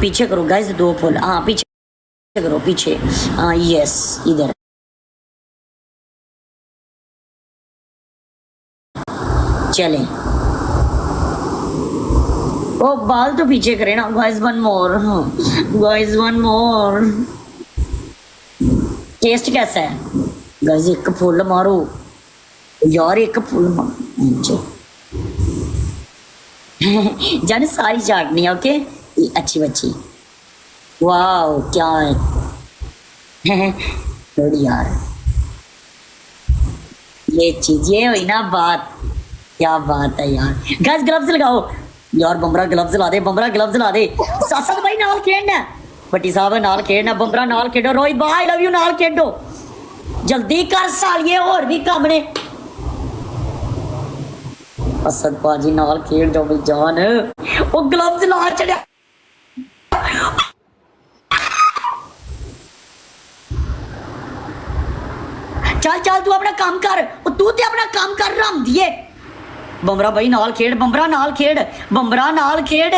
पीछे करो guys, 2 full, हाँ पीछे करो, पीछे, हाँ यस, इधर चले। ओ बाल तो पीछे करे ना गाइस, 1 मोर, गाइस 1 मोर। टेस्ट कैसा है गाइस? एक फुल मारो यार, एक फुल मारो जाने सारी चाटनी है। ओके अच्छी बच्ची, वाह क्या है गुड यार, ये चीज ये हुई ना बात, क्या बात है यार। गाइस ग्लव्स लगाओ यार, बमरा ग्लव्स ला दे, बमरा ग्लव्स ला दे। सासद भाई नाल खेलना, भट्टी साहब नाल खेलना, बमरा नाल खेडो, रोहित भाई आई लव यू नाल खेडो, जल्दी कर सालिए, और भी काम ने। असद पाजी नाल खेल जाओ भाई जान, वो ग्लव्स ला चढ़िया। चल चल तू अपना काम कर, तू ते अपना काम कर राम दिए। बमरा भाई नाल खेड, बमरा नाल खेड, बमरा नाल खेड,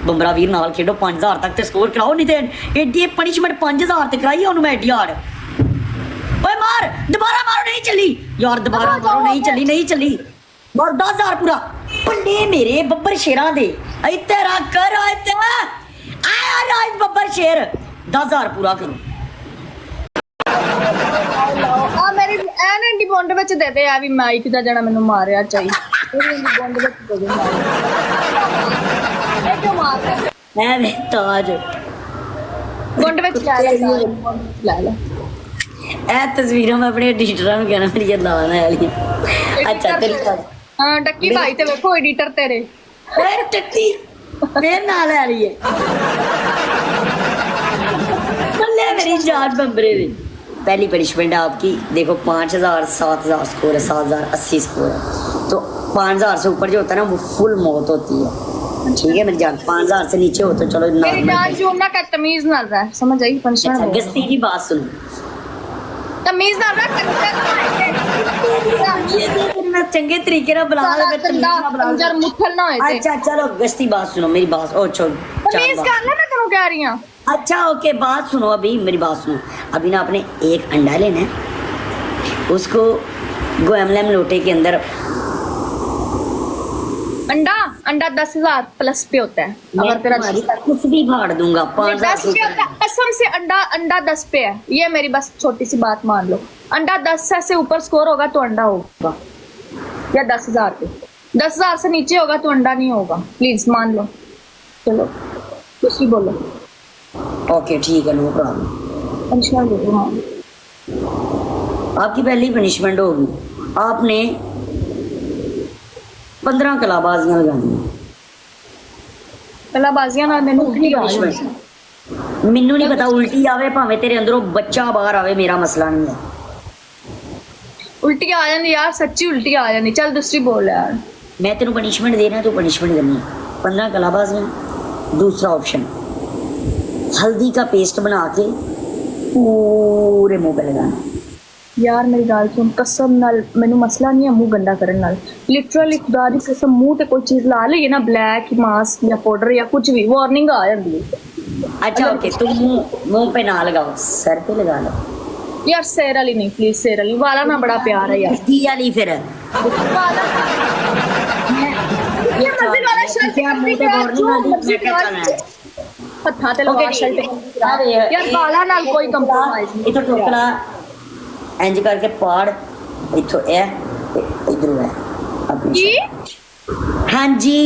बमरा वीर नाल खेडो, 5000 तक ते स्कोर कराओ, नहीं तो एडी पनिशमेंट 5000 ते कराई उन्होंने मैं एडी हार। ओए मार, दोबारा मारो, नहीं चली यार, दोबारा मारो, नहीं चली, नहीं चली, और 10,000 पूरा। बल्ले मेरे बब्बर शेरा दे, इत्ते रख कर, इत्ते आया राज बब्बर शेर, 10,000 पूरा करो। ਆ ਮੇਰੀ ਐਨ ਐਂਡੀ ਬੌਂਡ ਵਿੱਚ ਦੇ ਦੇ ਆ ਵੀ ਮਾਈਕ ਦਾ ਜਣਾ ਮੈਨੂੰ ਮਾਰਿਆ ਚਾਹੀ ਇਹ ਬੌਂਡ ਵਿੱਚ ਦੇ ਦੇ ਇਹ ਕਿਉਂ ਮਾਰ ਰਿਹਾ मैं भी ताज ਬੌਂਡ ਵਿੱਚ ਲੈ ਲੈ ਲੈ ਲੈ ए तस्वीरों में अपने एडिटर ਨੂੰ ਕਹਿਣਾ ਮੇਰੀ ਲਾਣ ਵਾਲੀ। ਅੱਛਾ ਤੇਰੀ ਹਾਂ ਟੱਕੀ ਭਾਈ ਤੇ ਵੇਖੋ ਐਡੀਟਰ ਤੇਰੇ ਓਏ ਟੱਕੀ ਮੇਰੇ ਨਾਲ ਆ ਰਹੀ ਹੈ, ਬੱਲੇ मेरी जान बम्बरे में। पहली पनिशमेंट आपकी देखो, 5000, 7000 स्कोर है, 7000, 80 स्कोर है, तो 5000 से ऊपर जो होता है ना वो फुल मौत होती है, ठीक है मेरी जान। 5000 से नीचे हो तो चलो मेरी जान जो ना का तमीज ना रहा समझ आई पंचन गस्ती की बात सुनो, तमीज ना रहा मैं चंगे तरीके ना बुला जर मुठल ना होए अच्छा चलो गस्ती बात सुनो, मेरी बात ओ छोड़ तमीज कर ले, मैं तेरे कह रही हूं। अच्छा ओके बात सुनो, अभी मेरी बात सुनो, अभी ना आपने एक अंडा लेना है, उसको गोएमलम लोटे के अंदर अंडा अंडा 10,000 प्लस पे होता है, अगर तेरा कुछ भी फाड़ दूंगा, 5,000 कसम से अंडा अंडा 10 पे है, ये मेरी बस छोटी सी बात मान लो, अंडा 10 से ऊपर स्कोर होगा तो अंडा होगा, या 10,000 पे, 10,000 से नीचे होगा तो अंडा नहीं होगा, प्लीज मान लो। चलो दूसरी बोलो। ओके ठीक है नो प्रॉब्लम। पनिशमेंट बोलो। हाँ आपकी पहली पनिशमेंट होगी, आपने 15 कलाबाजियां लगानी है। कलाबाजियां ना मैंने मैनू नहीं पता, उल्टी आवे भावे तेरे अंदरों बच्चा बाहर आवे, मेरा मसला नहीं है। उल्टी आ जाती यार, सच्ची उल्टी आ जाती। चल दूसरी बोल यार। मैं तेनू पनिशमेंट दे रहा, तो पनिशमेंट देनी है 15 कलाबाजियां। दूसरा ऑप्शन, हल्दी का पेस्ट बना के पूरे मुंह पे लगाना। यार मेरी गल सुन, कसम नाल मैनू मसला नहीं है मुंह गंदा करने नाल, लिटरली खुदा दी कसम मुंह ते कोई चीज ला लईए ना, ब्लैक मास्क या पाउडर या कुछ भी, वार्निंग आ जाती है। अच्छा ओके तुम मुंह पे ना लगाओ, सर पे लगा लो यार। सिर वाली नहीं प्लीज, सिर वाली वाला ना बड़ा प्यार है यार। दी वाली फिर वाला ये मर्जी वाला शर्ट क्या मुंह पे वार्निंग वाली क्या करना है, हत्था ते लगा शर्ट यार, वाला नाल कोई कंप्रोमाइज नहीं। इथों टोकला इंज करके पाड़, इथों ए इधर है अपनी। हाँ जी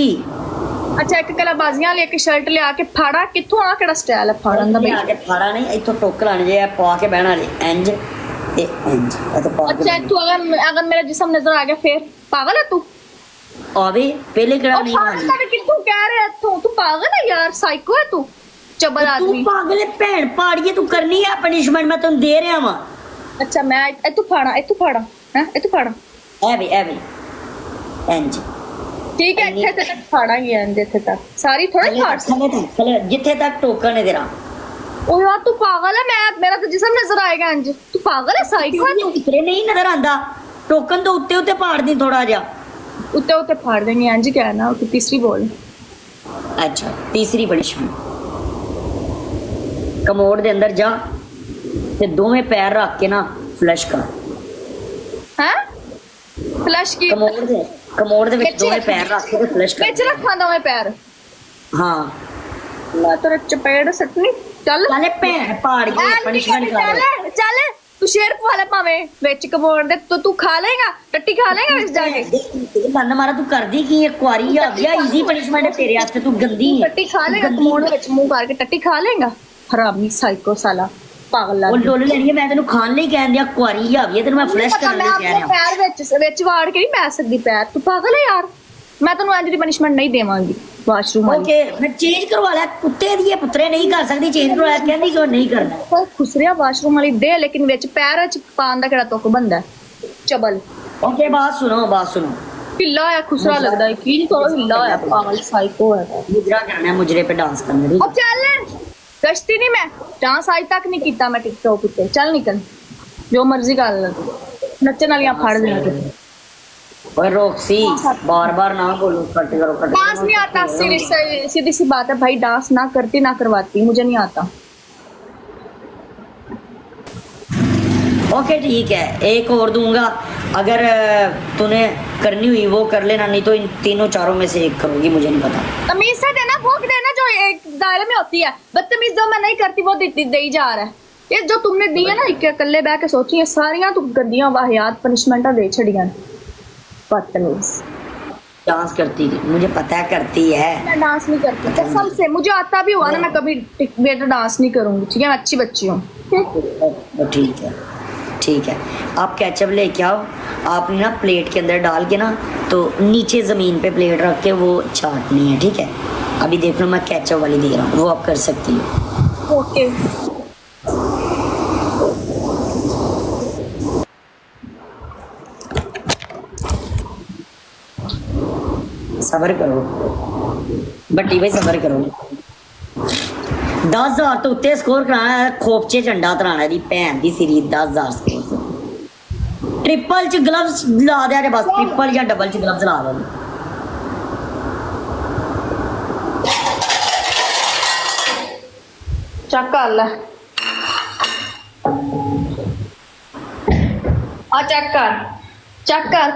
अच्छा एक कलाबाजियां लेके शर्ट ले आके फाड़ा, कित्थों आ केड़ा स्टाइल है फाड़न दा? आके फाड़ा नहीं, इथों टोकला नहीं जे पा के बहना इंज ते इंज। अच्छा तू अगर मेरा जिस्म नजर आ गया फिर पागल है तू? आवे पहले केड़ा नहीं मानी तब कित्थों कह रहे तू पागल है यार, साइको है तू, चबल आदमी। तू पागल है भैन पाड़िए, तू करनी है पनिशमेंट, मैं तुम दे रहा हां। अच्छा मैं तू फाड़ा हैं, तू फाड़ा ए भी इंज ठीक है, इत्थे तक फाड़ा गया इत्थे तक, सारी थोड़ा फाड़ चले जिथे तक टोकन है तेरा। ओ यार तू पागल है, मैं मेरा तो जिस्म नजर आएगा इंज, तू पागल है, साइको है तू। इतने नहीं नजर आंदा, टोकन तो उत्ते उत्ते फाड़ दी थोड़ा जा, उत्ते उत्ते फाड़ देंगे इंज क्या है ना। तीसरी बोल। अच्छा तीसरी पनिशमेंट, ਕਮੋਡ ਦੇ ਅੰਦਰ ਜਾ ਤੇ ਦੋਵੇਂ ਪੈਰ ਰੱਖ ਕੇ ਨਾ ਫਲਸ਼ ਕਰ। हैं फ्लश की ਕਮੋਡ ਦੇ ਵਿੱਚ ਦੋਵੇਂ ਪੈਰ ਰੱਖ ਕੇ ਫਲਸ਼ ਕਰ। ਵਿੱਚ ਰੱਖਾਂ ਦੋਵੇਂ ਪੈਰ। ਹਾਂ ਮੈਂ ਤੇਰੇ ਚਪੇੜ ਸੱਟਣੀ। ਚੱਲ ਨਾਲੇ ਭੈਣ ਪਾੜ ਕੇ ਪਨਿਸ਼ਮੈਂਟ ਕਰ। ਚੱਲ ਤੂੰ ਸ਼ੇਰ ਪਵਾ ਲੈ ਭਾਵੇਂ ਵਿੱਚ ਕਮੋੜ ਦੇ ਤੂੰ ਖਾ ਲੇਗਾ ਟੱਟੀ ਖਾ ਲੇਗਾ ਵਿੱਚ ਜਾ ਕੇ। ਮਨ ਮਾਰਾ ਤੂੰ ਕਰਦੀ ਕੀ ਹੈ? ਕੁਆਰੀ ਆ ਗਿਆ ਈਜ਼ੀ ਪਨਿਸ਼ਮੈਂਟ ਹੈ ਤੇਰੇ ਵਾਸਤੇ। ਤੂੰ ਗੰਦੀ ਟੱਟੀ ਖਾ ਲੇਗਾ ਕਮੋੜ ਵਿੱਚ ਮੂੰਹ ਕਰਕੇ ਟੱਟੀ ਖਾ ਲੇਗਾ। ਹਰਾਮੀ ਸਾਈਕੋ ਸਾਲਾ ਪਾਗਲ ਲਾ। ਉਹ ਡੋਲ ਲੈਣੀ ਹੈ। ਮੈਂ ਤੈਨੂੰ ਖਾਣ ਲਈ ਕਹਿਣ ਦਿਆ ਕੁਆਰੀ ਆ ਗਈ ਤੈਨੂੰ ਮੈਂ ਫਲੈਸ਼ ਕਰਨ ਲਈ ਕਹਿ ਰਿਹਾ। ਪੈਰ ਵਿੱਚ ਵਾੜ ਕੇ ਨਹੀਂ ਪੈ ਸਕਦੀ ਪੈਰ। ਤੂੰ ਪਾਗਲ ਹੈ ਯਾਰ। ਮੈਂ ਤੈਨੂੰ ਅੱਜ ਦੀ ਪਨਿਸ਼ਮੈਂਟ ਨਹੀਂ ਦੇਵਾਂਗੀ ਵਾਸ਼ਰੂਮ ਵਾਲੀ। ਓਕੇ ਮੈਂ ਚੇਂਜ ਕਰਵਾ ਲਿਆ। ਕੁੱਤੇ ਦੀ ਪੁੱਤਰੇ ਨਹੀਂ ਕਰ ਸਕਦੀ ਚੇਂਜ ਕਰਵਾ। ਕਹਿੰਦੀ ਕਿਉਂ ਨਹੀਂ ਕਰਨਾ? ਕੋਈ ਖੁਸਰਿਆ ਵਾਸ਼ਰੂਮ ਵਾਲੀ ਦੇ ਲੇਕਿਨ ਵਿੱਚ ਪੈਰ ਚ ਪਾਣ ਦਾ ਕਿਹੜਾ ਤੁਕ ਬੰਦਾ ਚਬਲ। ਓਕੇ ਬਾਤ ਸੁਣੋ। ਹਿੱਲਾ ਆ ਖੁਸਰਾ ਲੱਗਦਾ ਹੈ ਕੀ ਨਹੀਂ ਕਰੋ ਹਿੱਲਾ ਆ ਪਾਗਲ साइको है। मुजरा करना है मुजरे पे डांस करना है। अब चल गश्ती नहीं मैं डांस आज तक नहीं किया मैं टिकटॉक पे। चल निकल जो मर्जी कर ले नच्चन वालियां फाड़ देना। ओए रॉक्सी बार-बार ना बोलो कट करो कट। डांस नहीं आता सीधी सी बात है भाई। डांस ना करती ना करवाती मुझे नहीं आता। ओके ठीक है एक और दूंगा। अगर तूने करनी हुई वो कर लेना नहीं तो इन तीनों चारों में से एक करोगी। मुझे नहीं पता। तमीज से देना भोग देना जो एक दायरे में होती है। बदतमीज जो मैं नहीं करती वो दे ही जा रहा है। ये जो तुमने दी है ना एक अकेले बह के सोची ये सारियां तू गंदियां वाहियात पनिशमेंट दे छड़ियां। बदतमीज डांस करती थी मुझे पता है करती है। मैं डांस नहीं करती कसम से। मुझे आता भी हुआ ना मैं कभी बेटा डांस नहीं करूंगी। ठीक है मैं अच्छी बच्ची हूँ। ठीक है आप केचप लेके आओ। आपने ना प्लेट के अंदर डाल के ना तो नीचे ज़मीन पे प्लेट रख के वो छाटनी है। ठीक है अभी देख लो मैं केचप वाली दे रहा हूँ वो आप कर सकती हो। ओके सबर करो बट्टी भाई सबर करो। 10,000 तो उत्ते स्कोर कराना है। खोपचे झंडा तराना दी भैन दी सीरी 10,000 स्कोर। ट्रिपल च ग्लव्स ला दे बस। ट्रिपल या डबल च ग्लव्स ला दे। चेक कर ले आ चेक कर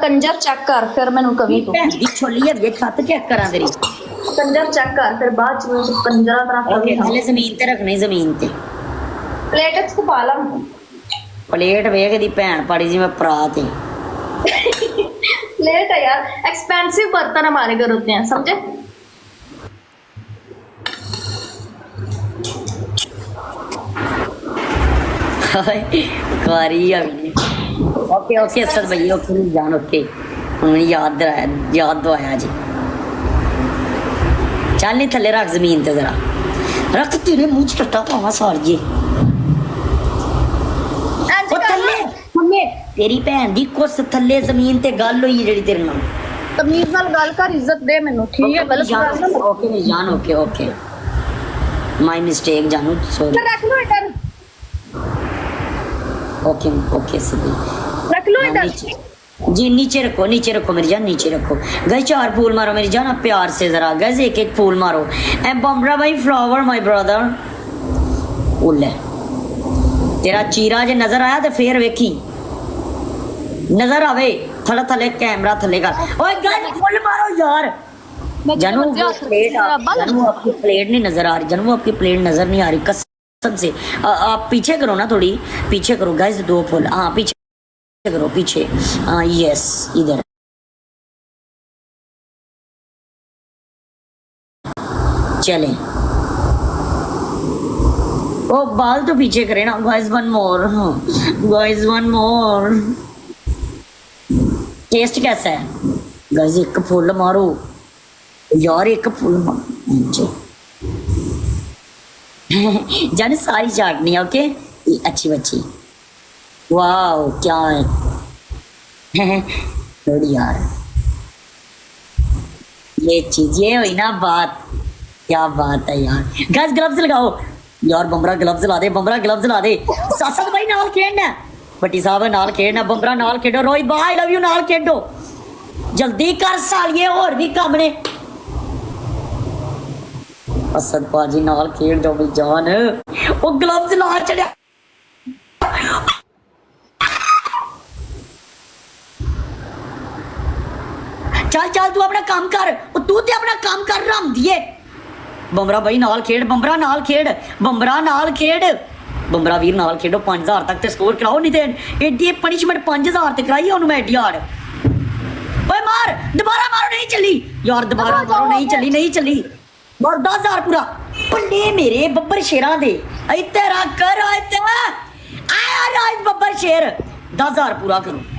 कंजर चेक कर फिर मैनू कभी तू भैन दी छोली है ये छत चेक करा तेरी। कंजर चेक कर फिर बाद च कंजरा तरह ओके पहले जमीन ते रखनी जमीन ते। प्लेट च तू पा ला प्लेट वेख दी भैन पड़ी जिवें परात है। प्लेट है यार एक्सपेंसिव बर्तन हमारे घर होते हैं समझे। कारी अभी ओके ओके सर भाई ओके जान ओके हमें याद दवाया जी। चल नहीं थले रख जमीन ते जरा रख तेरे मुंह च टट्टा पावा सार जी। थल्ले थल्ले तेरी भैन दी कुछ थल्ले जमीन ते गल होई जेड़ी तेरे नाल। तमीज नाल गल कर इज्जत दे मैनू ठीक है। गलत ओके नहीं जान ओके ओके माय मिस्टेक जानू सॉरी। रख लो इधर ओके ओके सभी रख लो इधर जी। नीचे रखो मेरी जान नीचे रखो। गए 4 फूल मारो मेरी जान प्यार से जरा गए एक फूल मारो। ए बमरा भाई फ्लावर माय ब्रदर उल्ले तेरा चीरा जे नजर आया तो फिर वेखी नजर आवे थोड़ा थले कैमरा थले कर। ओए गए फूल मारो यार। जानू प्लेट जानू आपकी प्लेट नहीं नजर आ रही। जानू आपकी प्लेट नजर नहीं आ रही कसम से। आप पीछे करो ना थोड़ी पीछे करो गाइस 2 फूल। हाँ पीछे करो पीछे। हाँ यस इधर चले। ओ बाल तो पीछे करे ना गाइस। 1 मोर गाइस 1 मोर। टेस्ट कैसा है गाइस? एक फूल मारो यार एक फूल मारो। जाने सारी चाटनी ओके अच्छी बच्ची। वाह क्या है थोड़ी यार ये चीज ये हुई ना बात। क्या बात है यार। गाइस ग्लव्स लगाओ यार। बमरा ग्लव्स ला दे बमरा ग्लव्स ला दे। सासद भाई नाल खेलना बट्टी साहब नाल खेलना। बमरा नाल खेडो। रोहित भाई आई लव यू नाल खेडो जल्दी कर सालिए और भी काम ने। असद पाजी नाल खेड दो मेरी जान ओ ग्लव्स ला चढ़िया चल चल तू अपना काम कर ओ तू ते अपना काम कर राम दिए बमरा भाई नाल खेड बमरा नाल खेड बमरा नाल खेड बमरा वीर नाल खेडो 5000 तक ते स्कोर कराओ नहीं ते एडी पनिशमेंट 5000 ते कराई ओनु मैं एडी हार ओए मार दोबारा मारो नहीं चली यार दोबारा मारो नहीं चली और 10000 पूरा बल्ले मेरे बब्बर शेरा दे इते रख कर इते आया राज बब्बर शेर 10000 पूरा करो